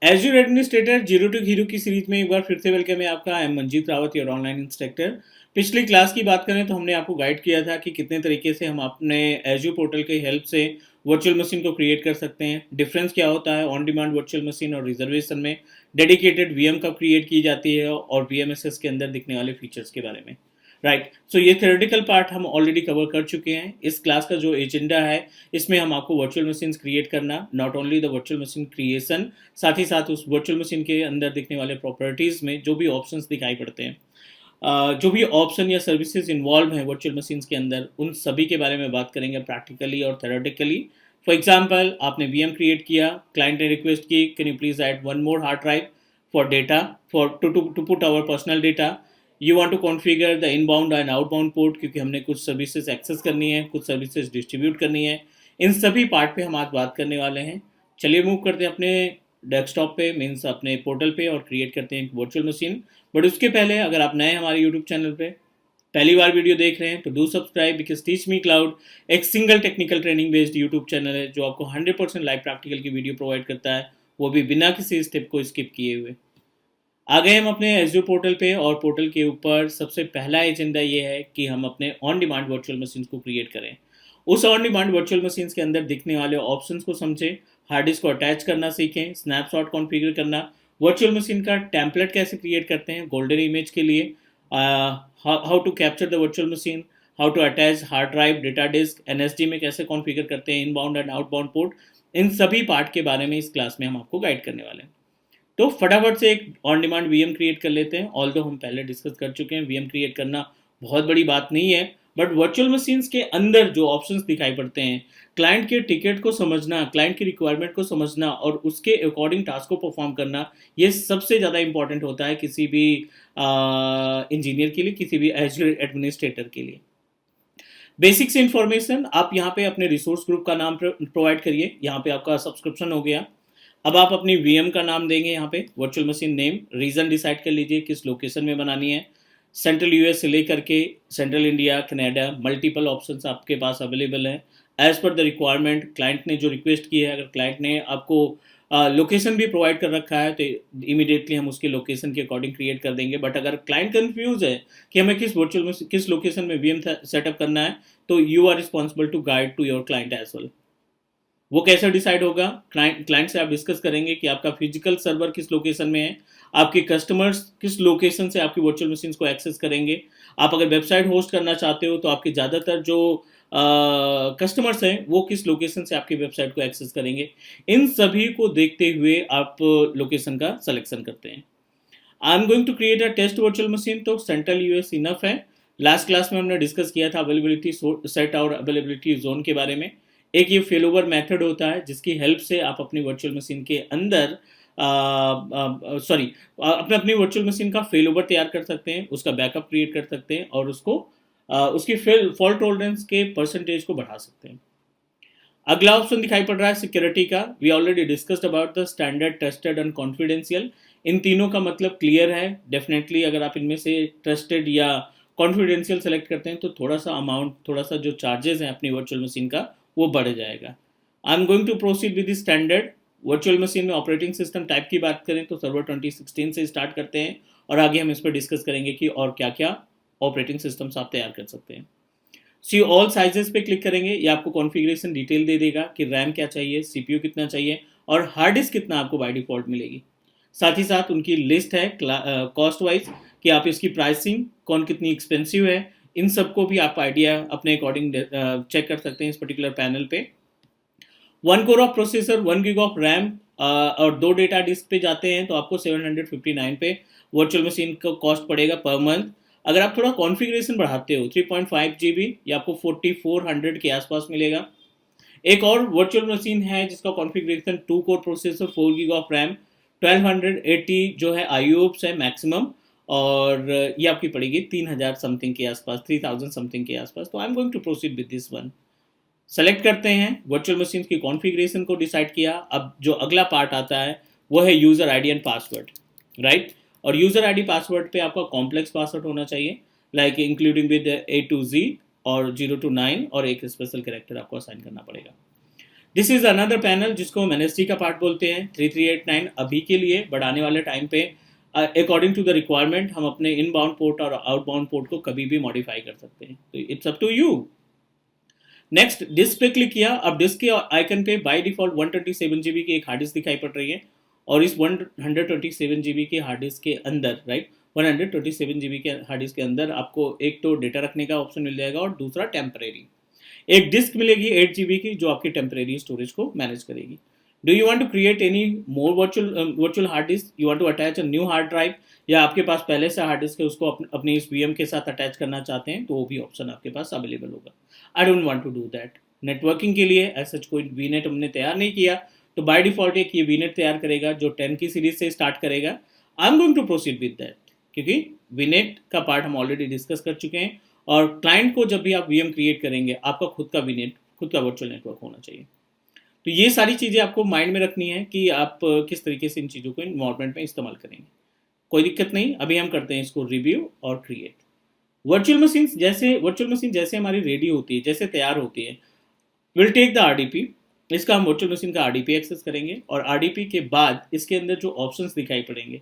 Azure administrator zero to hero की series में एक बार फिर से वेलकम है आपका। I am Manjeet Rawat, your online instructor. पिछली क्लास की बात करें तो हमने आपको गाइड किया था कि कितने तरीके से हम अपने एज्यूर पोर्टल की हेल्प से वर्चुअल मशीन को क्रिएट कर सकते हैं। डिफरेंस क्या होता है ऑन डिमांड वर्चुअल मशीन और रिजर्वेशन में, डेडिकेटेड वीएम कब क्रिएट की जाती है और वीएमएसएस के अंदर दिखने वाले फीचर्स के बारे में। राइट, सो ये थ्योरेटिकल पार्ट हम ऑलरेडी कवर कर चुके हैं। इस क्लास का जो एजेंडा है, इसमें हम आपको वर्चुअल मशीन क्रिएट करना, not only the virtual machine creation, साथ ही साथ उस वर्चुअल मशीन के अंदर दिखने वाले प्रॉपर्टीज़ में जो भी ऑप्शंस दिखाई पड़ते हैं, जो भी ऑप्शन या सर्विसेज इन्वॉल्व हैं वर्चुअल मशीन्स के अंदर, उन सभी के बारे में बात करेंगे प्रैक्टिकली और थ्योरेटिकली। फॉर एग्जांपल, आपने वीएम क्रिएट किया, क्लाइंट ने रिक्वेस्ट की can you please add one more hard drive for data, for to put our personal data. You want to configure the inbound and outbound port, क्योंकि हमने कुछ services access करनी है, कुछ services distribute करनी है। इन सभी पार्ट पे हम आज बात करने वाले हैं। चलिए मूव करते हैं अपने डेस्कटॉप पे, मीन्स अपने पोर्टल पे, और क्रिएट करते हैं एक वर्चुअल मशीन। बट उसके पहले, अगर आप नए हमारे यूट्यूब चैनल पे पहली बार वीडियो देख रहे हैं तो do subscribe, because teach me cloud एक single technical training based YouTube channel है जो आपको 100% लाइव प्रैक्टिकल की वीडियो प्रोवाइड करता है, वो भी बिना किसी स्टेप को स्किप किए हुए। आ गए हम अपने एज्यूर पोर्टल पे, और पोर्टल के ऊपर सबसे पहला एजेंडा ये है कि हम अपने ऑन डिमांड वर्चुअल मशीन को क्रिएट करें। उस ऑन डिमांड वर्चुअल मशीन के अंदर दिखने वाले ऑप्शंस को समझें, हार्ड डिस्क को अटैच करना सीखें, स्नैपशॉट कॉन्फ़िगर करना, वर्चुअल मशीन का टेम्पलेट कैसे क्रिएट करते हैं गोल्डन इमेज के लिए, how to capture the virtual machine, how to attach hard drive, data disk, NSD में कैसे कॉन्फ़िगर करते हैं इनबाउंड एंड आउटबाउंड पोर्ट। इन सभी पार्ट के बारे में इस क्लास में हम आपको गाइड करने वाले हैं। तो फटाफट से एक ऑन डिमांड वीएम क्रिएट कर लेते हैं। ऑल दो हम पहले डिस्कस कर चुके हैं, वीएम क्रिएट करना बहुत बड़ी बात नहीं है, बट वर्चुअल मशीन्स के अंदर जो ऑप्शंस दिखाई पड़ते हैं, क्लाइंट के टिकट को समझना, क्लाइंट की रिक्वायरमेंट को समझना और उसके अकॉर्डिंग टास्क को परफॉर्म करना, ये सबसे ज़्यादा इंपॉर्टेंट होता है किसी भी इंजीनियर के लिए, किसी भी एज्यूर एडमिनिस्ट्रेटर के लिए। बेसिक्स इन्फॉर्मेशन, आप यहाँ पे अपने रिसोर्स ग्रुप का नाम प्रोवाइड करिए। यहाँ पे आपका सब्सक्रिप्शन हो गया। अब आप अपनी वीएम का नाम देंगे, यहाँ पे virtual machine name, region decide कर लीजिए किस लोकेशन में बनानी है। सेंट्रल यूएस से लेकर के central India, Canada, multiple options आपके पास अवेलेबल हैं as per the requirement. Client ने जो रिक्वेस्ट की है, अगर क्लाइंट ने आपको लोकेशन भी प्रोवाइड कर रखा है तो इमीडिएटली हम उसके लोकेशन के अकॉर्डिंग क्रिएट कर देंगे। बट अगर क्लाइंट कंफ्यूज है कि हमें किस लोकेशन में वीएम सेटअप करना है, तो you are responsible to guide to your client as well. वो कैसे डिसाइड होगा, क्लाइंट से आप डिस्कस करेंगे कि आपका फिजिकल सर्वर किस लोकेशन में है, आपके कस्टमर्स किस लोकेशन से आपकी वर्चुअल मशीन्स को एक्सेस करेंगे। आप अगर वेबसाइट होस्ट करना चाहते हो तो आपके ज़्यादातर जो कस्टमर्स हैं वो किस लोकेशन से आपकी वेबसाइट को एक्सेस करेंगे। इन सभी को देखते हुए आप लोकेशन का सिलेक्शन करते हैं। I am going to create a test virtual machine, तो सेंट्रल यूएस इनफ है। लास्ट क्लास में हमने डिस्कस किया था अवेलेबिलिटी सेट और अवेलेबिलिटी जोन के बारे में। एक ये फेल ओवर मैथड होता है जिसकी हेल्प से आप अपनी वर्चुअल मशीन के अंदर अपनी वर्चुअल मशीन का फेल ओवर तैयार कर सकते हैं, उसका बैकअप क्रिएट कर सकते हैं और उसकी फॉल्ट टॉलरेंस के परसेंटेज को बढ़ा सकते हैं। अगला ऑप्शन दिखाई पड़ रहा है सिक्योरिटी का। We already discussed about the standard, trusted and confidential. इन तीनों का मतलब क्लियर है। डेफिनेटली अगर आप इनमें से ट्रस्टेड या कॉन्फिडेंशियल सेलेक्ट करते हैं तो थोड़ा सा अमाउंट, थोड़ा सा जो चार्जेस हैं अपनी वर्चुअल मशीन का, वो बढ़ जाएगा। I am going to proceed with the standard. Virtual machine में ऑपरेटिंग सिस्टम टाइप की बात करें तो सर्वर 2016 से स्टार्ट करते हैं, और आगे हम इस पर डिस्कस करेंगे कि और क्या क्या ऑपरेटिंग सिस्टम्स आप तैयार कर सकते हैं। सी ऑल साइजेस पे क्लिक करेंगे, ये आपको कॉन्फ़िगरेशन डिटेल दे देगा कि रैम क्या चाहिए, सीपीयू कितना चाहिए और हार्ड डिस्क कितना आपको बाय डिफ़ॉल्ट मिलेगी। साथ ही साथ उनकी लिस्ट है कॉस्ट वाइज कि आप इसकी प्राइसिंग कौन कितनी एक्सपेंसिव है, इन सबको भी आप आइडिया अपने अकॉर्डिंग चेक कर सकते हैं इस पर्टिकुलर पैनल पे। 1 core of processor, 1 gig of RAM और 2 डेटा डिस्क पे जाते हैं तो आपको 759 पे वर्चुअल मशीन का कॉस्ट पड़ेगा पर मंथ। अगर आप थोड़ा कॉन्फ़िगरेशन बढ़ाते हो 3.5 GB, ये आपको 4400 के आसपास मिलेगा। एक और वर्चुअल मशीन है जिसका configuration 2 core processor, 4 gig of RAM, 1280 जो है IOPS है मैक्सिमम, और ये आपकी पड़ेगी 3000 समथिंग के आसपास, 3000 समथिंग के आसपास। तो I am going to proceed with this one. Select करते हैं, वर्चुअल मशीन की कॉन्फ़िगरेशन को डिसाइड किया। अब जो अगला पार्ट आता है वो है user ID and password, right. और यूज़र आईडी पासवर्ड पे आपका कॉम्प्लेक्स पासवर्ड होना चाहिए, like including with A to Z और 0 to 9, और एक स्पेशल कैरेक्टर आपको असाइन करना पड़ेगा। दिस इज अनदर पैनल जिसको हम एनएसजी का पार्ट बोलते हैं। 3389 अभी के लिए, बढ़ाने वाले टाइम पे अकॉर्डिंग टू द रिक्वायरमेंट हम अपने इनबाउंड पोर्ट और आउटबाउंड पोर्ट को कभी भी मॉडिफाई कर सकते हैं, तो it's up to you. Next disk पे क्लिक किया, अब डिस्क के आइकन पे बाय डिफॉल्ट 127 जीबी की एक हार्ड डिस्क दिखाई पड़ रही है, और इस 127 जीबी के हार्ड डिस्क के अंदर, राइट, 127 जीबी के हार्ड डिस्क के अंदर आपको एक तो डेटा रखने का ऑप्शन मिल जाएगा और दूसरा टेम्परेरी एक डिस्क मिलेगी 8 जीबी की, जो आपकी टेम्परेरी स्टोरेज को मैनेज करेगी। Do you want to create any more virtual hard disk, you want to attach a new hard drive, या आपके पास पहले से हार्ड डिस्क है उसको अपनी इस वीएम के साथ अटैच करना चाहते हैं, तो वो भी ऑप्शन आपके पास अवेलेबल होगा। I don't want to do that. Networking के लिए ऐसा कोई वीनेट हमने तैयार नहीं किया, तो बाय डिफॉल्ट एक ये वीनेट तैयार करेगा जो 10 की सीरीज से स्टार्ट करेगा। I am going to proceed with that, क्योंकि वीनेट का पार्ट हम ऑलरेडी डिस्कस कर चुके हैं, और क्लाइंट को जब भी आप वीएम क्रिएट करेंगे आपका खुद का वीनेट, खुद का वर्चुअल नेटवर्क होना चाहिए। तो ये सारी चीज़ें आपको माइंड में रखनी है कि आप किस तरीके से इन चीज़ों को इन्वायरमेंट में इस्तेमाल करेंगे। कोई दिक्कत नहीं, अभी हम करते हैं इसको रिव्यू और क्रिएट। वर्चुअल मशीन जैसे हमारी रेडी होती है, जैसे तैयार होती है, विल टेक द आरडीपी। इसका हम वर्चुअल मशीन का आरडीपी एक्सेस करेंगे, और आरडीपी के बाद इसके अंदर जो ऑप्शंस दिखाई पड़ेंगे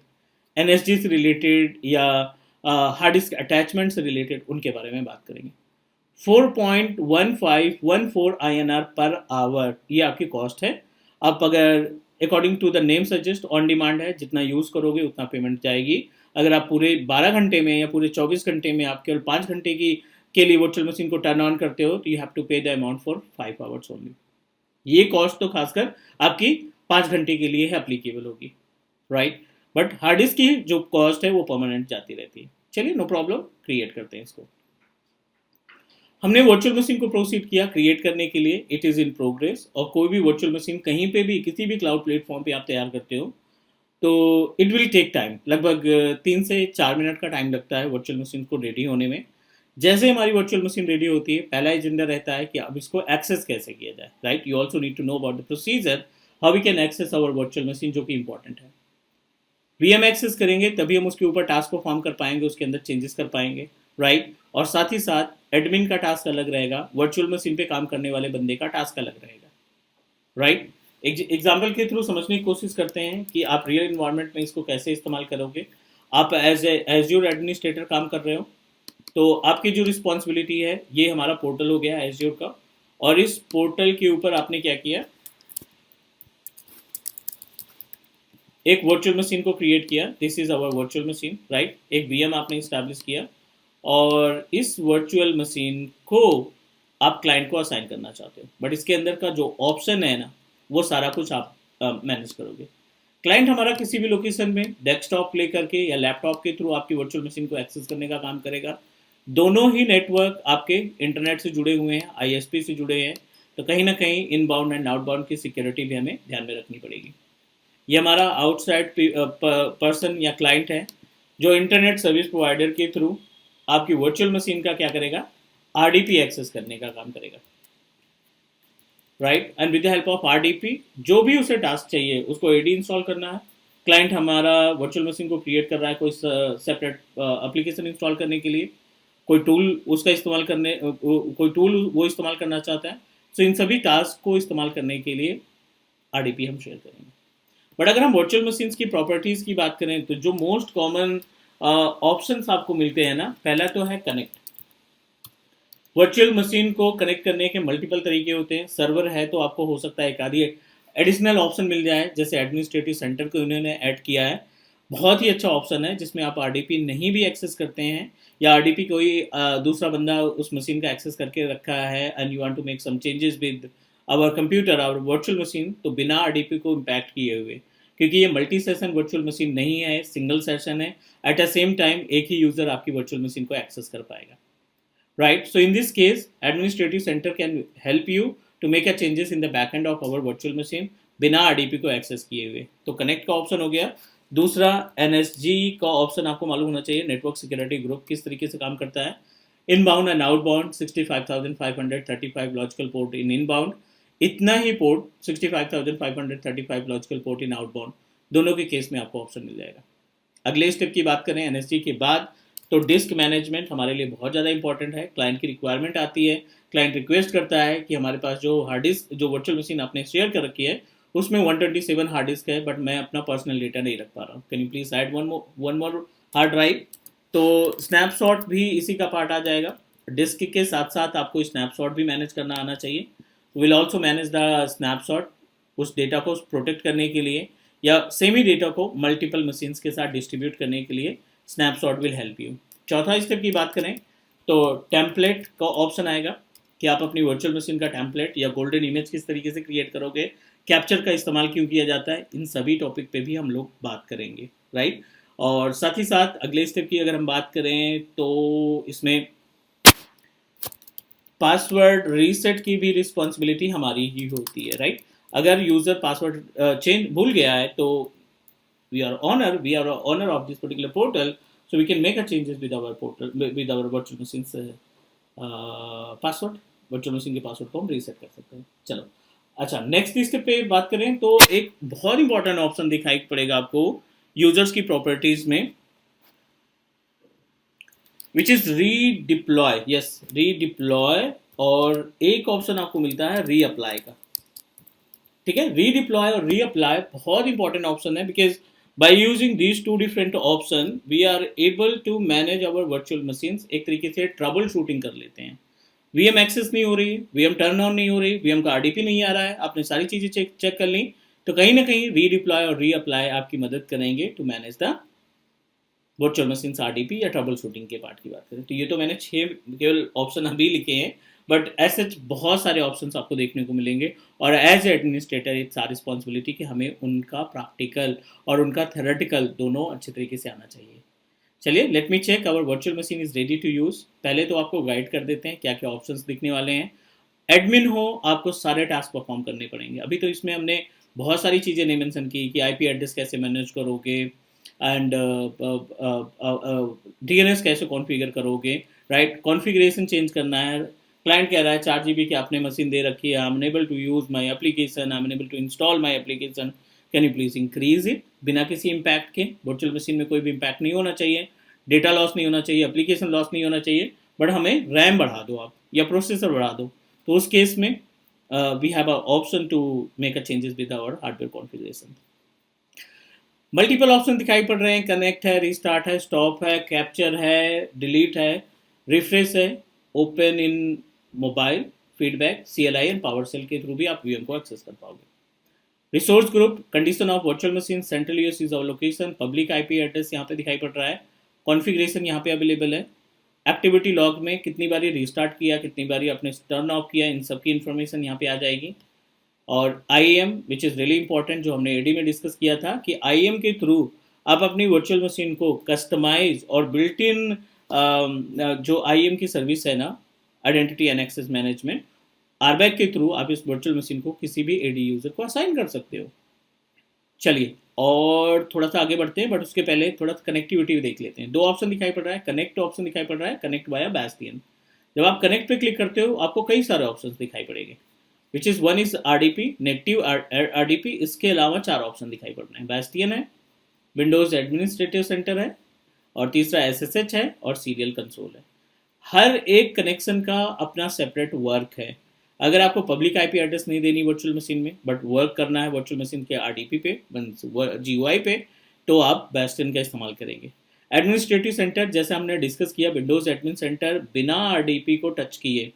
एनएसजी से रिलेटेड या हार्ड डिस्क अटैचमेंट से रिलेटेड, उनके बारे में बात करेंगे। 4.1514 INR पर आवर ये आपकी कॉस्ट है। आप अगर according to the name suggest on demand है, जितना यूज़ करोगे उतना पेमेंट जाएगी। अगर आप पूरे 12 घंटे में या पूरे 24 घंटे में आप केवल 5 घंटे की के लिए वर्चुअल मशीन को टर्न ऑन करते हो, तो यू हैव टू पे the amount for 5 hours only. ये कॉस्ट तो खासकर आपकी 5 घंटे के लिए है अप्लीकेबल होगी, राइट। बट हार्ड डिस्क की जो कॉस्ट है वो परमानेंट जाती रहती है। चलिए, नो प्रॉब्लम, क्रिएट करते हैं इसको। हमने वर्चुअल मशीन को प्रोसीड किया क्रिएट करने के लिए, इट इज़ इन प्रोग्रेस। और कोई भी वर्चुअल मशीन कहीं पे भी किसी भी क्लाउड प्लेटफॉर्म पे आप तैयार करते हो, तो इट विल टेक टाइम, लगभग 3 से 4 मिनट का टाइम लगता है वर्चुअल मशीन को रेडी होने में। जैसे हमारी वर्चुअल मशीन रेडी होती है, पहला एजेंडा रहता है कि अब इसको एक्सेस कैसे किया जाए, right. You also need to know about the procedure how we can access our virtual machine, जो कि इंपॉर्टेंट है। वीएम एक्सेस करेंगे तभी हम उसके ऊपर टास्क को फॉर्म कर पाएंगे, उसके अंदर चेंजेस कर पाएंगे, राइट। और साथ ही साथ एडमिन का टास्क अलग रहेगा, वर्चुअल मशीन पे काम करने वाले बंदे का टास्क अलग रहेगा, राइट। एग्जाम्पल के थ्रू समझने की कोशिश करते हैं कि आप रियल इन्वायरमेंट में इसको कैसे इस्तेमाल करोगे। आप एज़्योर एडमिनिस्ट्रेटर काम कर रहे हो, तो आपकी जो रिस्पॉन्सिबिलिटी है, ये हमारा पोर्टल हो गया एज़्योर का, और इस पोर्टल के ऊपर आपने क्या किया, एक वर्चुअल मशीन को क्रिएट किया। This is our virtual machine, right. एक वीएम आपने इस्टेब्लिश किया, और इस वर्चुअल मशीन को आप क्लाइंट को असाइन करना चाहते हो, बट इसके अंदर का जो ऑप्शन है ना, वो सारा कुछ आप मैनेज करोगे। क्लाइंट हमारा किसी भी लोकेशन में डेस्कटॉप ले करके या लैपटॉप के थ्रू आपकी वर्चुअल मशीन को एक्सेस करने का काम करेगा। दोनों ही नेटवर्क आपके इंटरनेट से जुड़े हुए हैं, आईएसपी से जुड़े हैं, तो कहीं ना कहीं इनबाउंड एंड आउटबाउंड की सिक्योरिटी भी हमें ध्यान में रखनी पड़ेगी। ये हमारा आउटसाइड पर्सन या क्लाइंट है, जो इंटरनेट सर्विस प्रोवाइडर के थ्रू आपकी वर्चुअल मशीन का क्या करेगा, आरडीपी एक्सेस करने का काम करेगा, right. And with the help of RDP जो भी उसे टास्क चाहिए उसको एडी इंस्टॉल करना है। क्लाइंट हमारा वर्चुअल मशीन को क्रिएट कर रहा है कोई सेपरेट एप्लीकेशन इंस्टॉल करने के लिए, कोई टूल उसका इस्तेमाल करने कोई टूल वो इस्तेमाल करना चाहता है। सो इन सभी टास्क को इस्तेमाल करने के लिए आरडीपी हम शेयर करेंगे। बट अगर हम वर्चुअल मशीन्स की प्रॉपर्टीज़ की बात करें, तो जो मोस्ट कॉमन ऑप्शंस आपको मिलते हैं ना, पहला तो है कनेक्ट। वर्चुअल मशीन को कनेक्ट करने के मल्टीपल तरीके होते हैं। सर्वर है तो आपको हो सकता है एक आधी एडिशनल ऑप्शन मिल जाए, जैसे एडमिनिस्ट्रेटिव सेंटर को इन्होंने ऐड किया है, बहुत ही अच्छा ऑप्शन है, जिसमें आप आरडीपी नहीं भी एक्सेस करते हैं, या आरडीपी कोई दूसरा बंदा उस मशीन का एक्सेस करके रखा है, and you want to make some changes with our computer, our virtual machine, तो बिना आरडीपी को इम्पैक्ट किए हुए, क्योंकि ये मल्टी सेशन वर्चुअल मशीन नहीं है, सिंगल सेशन है, एट अ सेम टाइम एक ही यूजर आपकी वर्चुअल मशीन को एक्सेस कर पाएगा, right. So in this case administrative center can help you to make a changes in the back end of our virtual machine बिना RDP को access किए हुए। तो कनेक्ट का ऑप्शन हो गया। दूसरा एनएसजी का ऑप्शन आपको मालूम होना चाहिए, नेटवर्क सिक्योरिटी ग्रुप किस तरीके से काम करता है। Inbound and outbound 65,535 logical port in inbound, इतना ही port 65,535 logical port in outbound, दोनों के केस में आपको ऑप्शन मिल जाएगा। अगले स्टेप की बात करें एनएसजी के बाद, तो डिस्क मैनेजमेंट हमारे लिए बहुत ज़्यादा इंपॉर्टेंट है। क्लाइंट की रिक्वायरमेंट आती है क्लाइंट रिक्वेस्ट करता है कि हमारे पास जो हार्ड डिस्क, जो वर्चुअल मशीन आपने शेयर कर रखी है उसमें 127 हार्ड डिस्क है, बट मैं अपना पर्सनल डेटा नहीं रख पा रहा हूँ, can you please add one more hard drive. तो स्नैपशॉट भी इसी का पार्ट आ जाएगा। डिस्क के साथ साथ आपको स्नैपशॉट भी मैनेज करना आना चाहिए। Will also manage the snapshot, उस डेटा को प्रोटेक्ट करने के लिए या सेमी डेटा को मल्टीपल मशीन्स के साथ डिस्ट्रीब्यूट करने के लिए स्नैपशॉट विल हेल्प यू। चौथा स्टेप की बात करें तो टेम्पलेट का ऑप्शन आएगा कि आप अपनी वर्चुअल मशीन का टेम्पलेट या गोल्डन इमेज किस तरीके से क्रिएट करोगे, कैप्चर का इस्तेमाल क्यों किया जाता है, इन सभी टॉपिक पे भी हम लोग बात करेंगे, राइट। और साथ ही साथ अगले स्टेप की अगर हम बात करें तो इसमें पासवर्ड रीसेट की भी रिस्पॉन्सिबिलिटी हमारी ही होती है, राइट। अगर यूजर पासवर्ड चेंज भूल गया है तो we are owner of this particular portal, so we can make a changes with our portal, with our virtual machines password, virtual machine के पासवर्ड को हम रीसेट कर सकते हैं। चलो अच्छा, नेक्स्ट स्टेप पे बात करें तो एक बहुत इंपॉर्टेंट ऑप्शन दिखाई पड़ेगा आपको यूजर्स की प्रॉपर्टीज में, which is redeploy. Yes, redeploy, और एक ऑप्शन आपको मिलता है रीअप्लाई का, ठीक है। रीडिप्लॉय और रीअप्लाई बहुत इंपॉर्टेंट ऑप्शन है, because by using these two different option we are able to manage our virtual machines। एक तरीके से ट्रबल शूटिंग कर लेते हैं। वीएम एक्सेस नहीं हो रही, वीएम टर्न ऑन नहीं हो रही, वीएम का आरडीपी नहीं आ रहा है, आपने सारी चीजें चेक कर ली, तो कहीं ना कहीं रीडिप्लॉय और रीअप्लाई आपकी मदद करेंगे to manage the virtual machine RDP या ट्रबल शूटिंग के पार्ट की बात करें तो ये तो मैंने 6 केवल ऑप्शन अभी लिखे हैं, बट ऐसे बहुत सारे ऑप्शंस आपको देखने को मिलेंगे। और as administrator it's our responsibility कि हमें उनका प्रैक्टिकल और उनका थेरेटिकल दोनों अच्छे तरीके से आना चाहिए। चलिए, let me check our virtual machine is ready to use. पहले तो आपको गाइड कर देते हैं क्या क्या ऑप्शंस दिखने वाले हैं। एडमिन हो, आपको सारे टास्क परफॉर्म करने पड़ेंगे। अभी तो इसमें हमने बहुत सारी चीज़ें नहीं मेंशन की कि आईपी एड्रेस कैसे मैनेज करोगे एंड डीएनएस कैसे कॉन्फ़िगर करोगे, राइट। कॉन्फ़िगरेशन चेंज करना है, क्लाइंट कह रहा है 4 GB की आपने मशीन दे रखी है, I am unable to use my application, I am unable to install my application, can you please increase it, बिना किसी इम्पैक्ट के। वर्चुअल मशीन में कोई भी इम्पैक्ट नहीं होना चाहिए, डेटा लॉस नहीं होना चाहिए, एप्लीकेशन लॉस नहीं होना चाहिए, बट हमें रैम बढ़ा दो आप या प्रोसेसर बढ़ा दो। तो उस केस में we have a option to make a changes with our hardware configuration. Multiple option दिखाई पड़ रहे हैं, कनेक्ट है, रीस्टार्ट है, स्टॉप है, कैप्चर है, डिलीट है, रिफ्रेश है, open in mobile, feedback, CLI and PowerShell के थ्रू भी आप VM को एक्सेस कर पाओगे। Resource group, condition of virtual machine, central US is our location, public IP address यहाँ पे दिखाई पड़ रहा है, कॉन्फ़िगरेशन यहाँ पे अवेलेबल है, एक्टिविटी लॉग में कितनी बारी रिस्टार्ट किया, कितनी बारी आपने टर्न ऑफ किया, इन सब की इन्फॉर्मेशन यहाँ पे आ जाएगी। और IAM which is really important, जो हमने AD में डिस्कस किया था कि IAM के थ्रू आप अपनी वर्चुअल मशीन को कस्टमाइज और बिल्ट इन जो IAM की सर्विस है ना, identity and access management, RBAC के थ्रू आप इस वर्चुअल मशीन को किसी भी AD यूजर को असाइन कर सकते हो। चलिए, और थोड़ा सा आगे बढ़ते हैं, बट उसके पहले थोड़ा सा कनेक्टिविटी देख लेते हैं। 2 ऑप्शन दिखाई पड़ रहा है, कनेक्ट ऑप्शन दिखाई पड़ रहा है, कनेक्ट वाया बास्टियन। जब आप कनेक्ट पे क्लिक करते हो आपको कई सारे ऑप्शन दिखाई पड़ेंगे, which is one is RDP, native RDP, इसके अलावा 4 ऑप्शन दिखाई पड़ रहे हैं। बास्टियन है, विंडोज एडमिनिस्ट्रेटिव सेंटर है, और तीसरा SSH है, और सीरियल कंसोल है। हर एक कनेक्शन का अपना सेपरेट वर्क है। अगर आपको पब्लिक IP एड्रेस नहीं देनी वर्चुअल मशीन में, बट वर्क करना है वर्चुअल मशीन के RDP पे, GUI पे, तो आप बास्टियन का इस्तेमाल करेंगे। एडमिनिस्ट्रेटिव सेंटर, जैसे हमने डिस्कस किया, विंडोज एडमिन सेंटर बिना RDP को टच किए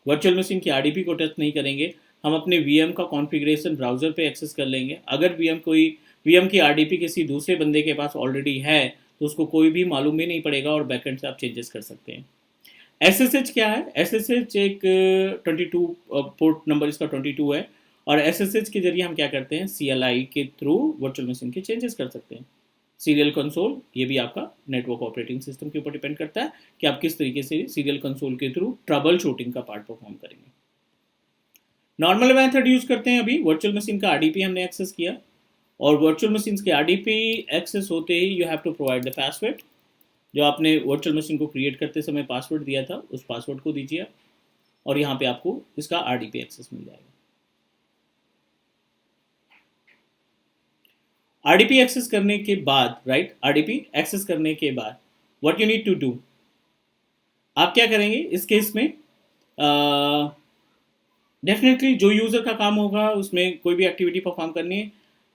वर्चुअल मशीन की RDP को टच नहीं करेंगे, हम अपने VM का कॉन्फ़िगरेशन ब्राउज़र पे एक्सेस कर लेंगे। अगर VM की RDP किसी दूसरे बंदे के पास ऑलरेडी है तो उसको कोई भी मालूम ही नहीं पड़ेगा, और बैकएंड से आप चेंजेस कर सकते हैं। SSH क्या है? SSH एक 22 पोर्ट नंबर इसका 22 है, और SSH के जरिए हम क्या करते हैं, CLI के थ्रू वर्चुअल मशीन के चेंजेस कर सकते हैं। सीरियल कंसोल, ये भी आपका नेटवर्क ऑपरेटिंग सिस्टम के ऊपर डिपेंड करता है कि आप किस तरीके से सीरियल कंसोल के थ्रू ट्रबल शूटिंग का पार्ट परफॉर्म करेंगे। नॉर्मल मेथड यूज करते हैं। अभी वर्चुअल मशीन का RDP हमने एक्सेस किया, और वर्चुअल मशीन के RDP एक्सेस होते ही you have to provide the password. जो आपने वर्चुअल मशीन को क्रिएट करते समय पासवर्ड दिया था, उस पासवर्ड को दीजिए, और यहाँ पे आपको इसका RDP एक्सेस मिल जाएगा। RDP एक्सेस करने के बाद, राइट, RDP एक्सेस करने के बाद what you need to do, आप क्या करेंगे इस केस में, डेफिनेटली जो यूज़र का काम होगा उसमें कोई भी एक्टिविटी परफॉर्म करनी है,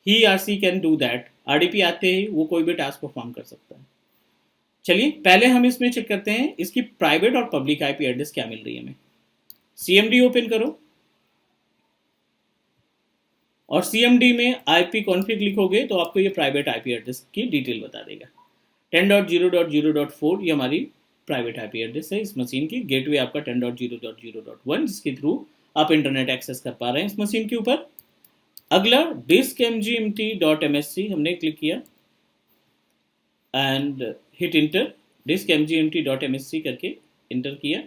here see can do that. RDP आते ही वो कोई भी टास्क परफॉर्म कर सकता है। चलिए पहले हम इसमें चेक करते हैं इसकी प्राइवेट और पब्लिक IP एड्रेस क्या मिल रही है हमें। CMD ओपन करो और CMD में IP कॉन्फ़िग लिखोगे तो आपको ये प्राइवेट IP एड्रेस की डिटेल बता देगा। 10.0.0.4 ये हमारी प्राइवेट IP एड्रेस है इस मशीन की। गेटवे आपका 10.0.0.1 जिसके थ्रू आप इंटरनेट एक्सेस कर पा रहे हैं इस मशीन के ऊपर। अगला डिस्क mgmt.msc हमने क्लिक किया and hit inter. Disc mgmt.msc करके इंटर किया।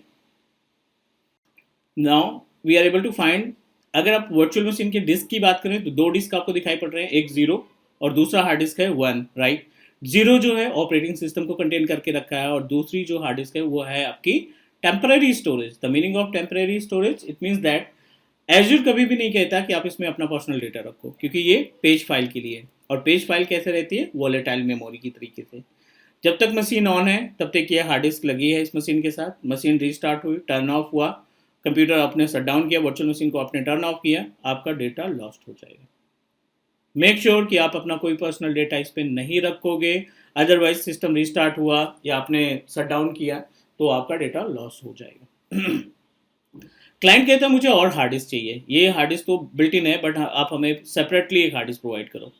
Now we are able to find, अगर आप वर्चुअल मशीन के डिस्क की बात करें तो दो डिस्क आपको दिखाई पड़ रहे हैं, एक 0 और दूसरा हार्ड डिस्क है 1, राइट। 0 जो है ऑपरेटिंग सिस्टम को कंटेन करके रखा है और दूसरी जो हार्ड डिस्क है वो है आपकी temporary storage. The meaning of temporary storage, it means that Azure कभी भी नहीं कहता कि आप इसमें अपना पर्सनल डेटा रखो, क्योंकि ये पेज फाइल के लिए है। और पेज फाइल कैसे रहती है, वॉलेटाइल मेमोरी की तरीके से। जब तक मशीन ऑन है तब तक ये हार्ड डिस्क लगी है इस मशीन के साथ। मशीन रीस्टार्ट हुई, टर्न ऑफ हुआ, कंप्यूटर आपने शट डाउन किया, वर्चुअल मशीन को आपने टर्न ऑफ किया, आपका डेटा लॉस्ट हो जाएगा। मेक श्योर कि आप अपना कोई पर्सनल डेटा इस पर नहीं रखोगे, अदरवाइज सिस्टम रीस्टार्ट हुआ या आपने शट डाउन किया तो आपका डेटा लॉस हो जाएगा। क्लाइंट कहता है मुझे और हार्ड डिस्क चाहिए, ये हार्ड डिस्क तो बिल्ट इन है बट आप हमें सेपरेटली एक हार्ड डिस्क प्रोवाइड करो।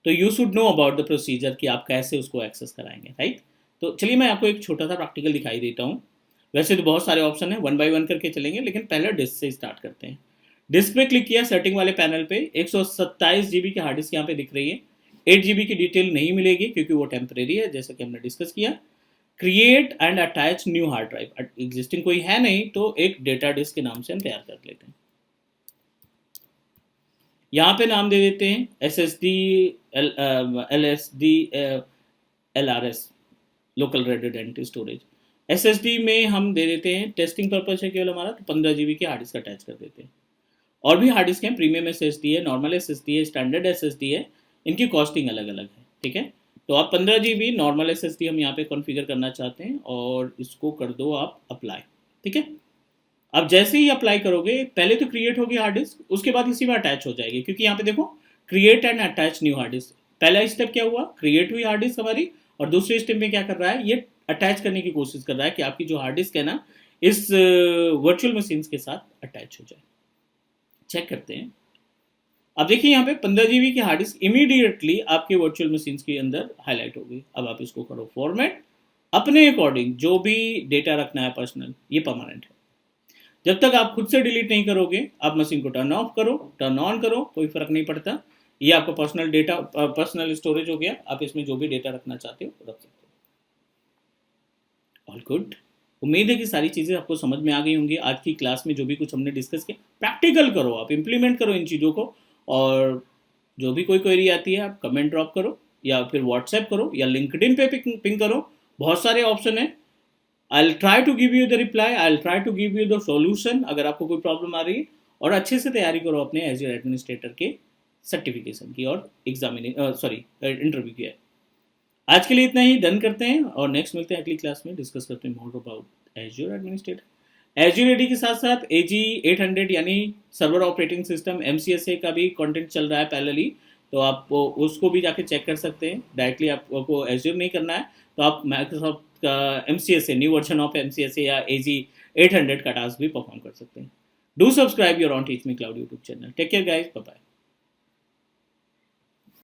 तो you should know about the procedure कि आप कैसे उसको एक्सेस कराएंगे, राइट। तो चलिए मैं आपको एक छोटा सा प्रैक्टिकल दिखाई देता हूँ। वैसे तो बहुत सारे ऑप्शन है, 1 बाय 1 करके चलेंगे, लेकिन पहले डिस्क से स्टार्ट करते हैं। डिस्क पे क्लिक किया, सेटिंग वाले पैनल पे 127 GB की हार्ड डिस्क यहाँ पे दिख रही है। 8 GB की डिटेल नहीं मिलेगी क्योंकि वो टेम्परेरी है, जैसा कि हमने डिस्कस किया। Create and attach new hard drive, existing कोई है नहीं तो एक डेटा डिस्क के नाम से हम तैयार कर लेते हैं। यहाँ पे नाम दे देते हैं SSD LSD LRS, local resident storage. SSD में हम दे देते हैं, टेस्टिंग पर्पज है केवल हमारा, तो 15 GB की हार्ड डिस्क अटैच कर देते हैं। और भी हार्ड डिस्क हैं, प्रीमियम SSD है, नॉर्मल SSD है, स्टैंडर्ड SSD है, इनकी कॉस्टिंग अलग अलग है, ठीक है। तो आप 15 GB नॉर्मल SSD हम यहाँ पे कॉन्फ़िगर करना चाहते हैं और इसको कर दो आप अप्लाई, ठीक है। अब जैसे ही अप्लाई करोगे पहले तो क्रिएट होगी हार्ड डिस्क, उसके बाद इसी में अटैच हो जाएगी, क्योंकि यहाँ पे देखो create and attach new hard disk. पहला स्टेप क्या हुआ, क्रिएट हुई हार्ड डिस्क हमारी, और दूसरे स्टेप में क्या कर रहा है, ये अटैच करने की कोशिश कर रहा है कि आपकी जो हार्ड डिस्क है ना इस वर्चुअल मशीन के साथ अटैच हो जाए। चेक करते हैं। अब देखिए यहाँ पे 15 GB की हार्ड डिस्क इमीडिएटली आपके वर्चुअल मशीन के अंदर हाईलाइट हो गई। अब आप इसको करो फॉर्मेट अपने अकॉर्डिंग, जो भी डेटा रखना है पर्सनल, ये परमानेंट है। जब तक आप खुद से डिलीट नहीं करोगे, आप मशीन को टर्न ऑफ करो, टर्न ऑन करो, कोई फर्क नहीं पड़ता। ये आपका पर्सनल डेटा, पर्सनल स्टोरेज हो गया, आप इसमें जो भी डेटा रखना चाहते हो रख सकते हो। All good. उम्मीद है कि सारी चीज़ें आपको समझ में आ गई होंगी। आज की क्लास में जो भी कुछ हमने डिस्कस किया, प्रैक्टिकल करो, आप इम्प्लीमेंट करो इन चीज़ों को। और जो भी कोई क्वेरी आती है आप कमेंट ड्रॉप करो या फिर व्हाट्सएप करो या लिंक्डइन पे पिंग करो, बहुत सारे ऑप्शन है। I will try to give you the reply, I will try to give you the solution अगर आपको कोई प्रॉब्लम आ रही है। और अच्छे से तैयारी करो अपने एज एडमिनिस्ट्रेटर के सर्टिफिकेशन की और इंटरव्यू की। आज के लिए इतना ही, डन करते हैं और नेक्स्ट मिलते हैं अगली क्लास में, डिस्कस करते हैं more about Azure administrator. Azure AD के साथ साथ AG800 यानी सर्वर ऑपरेटिंग सिस्टम MCSA का भी कंटेंट चल रहा है पैरेलली, तो आप उसको भी जाके चेक कर सकते हैं। डायरेक्टली आपको एज्योर नहीं करना है तो आप माइक्रोसॉफ्ट का MCSA, new version of MCSA या AG800 का टास्क भी परफॉर्म कर सकते हैं। Do subscribe your on teach me cloud YouTube channel. Take care guys, bye bye.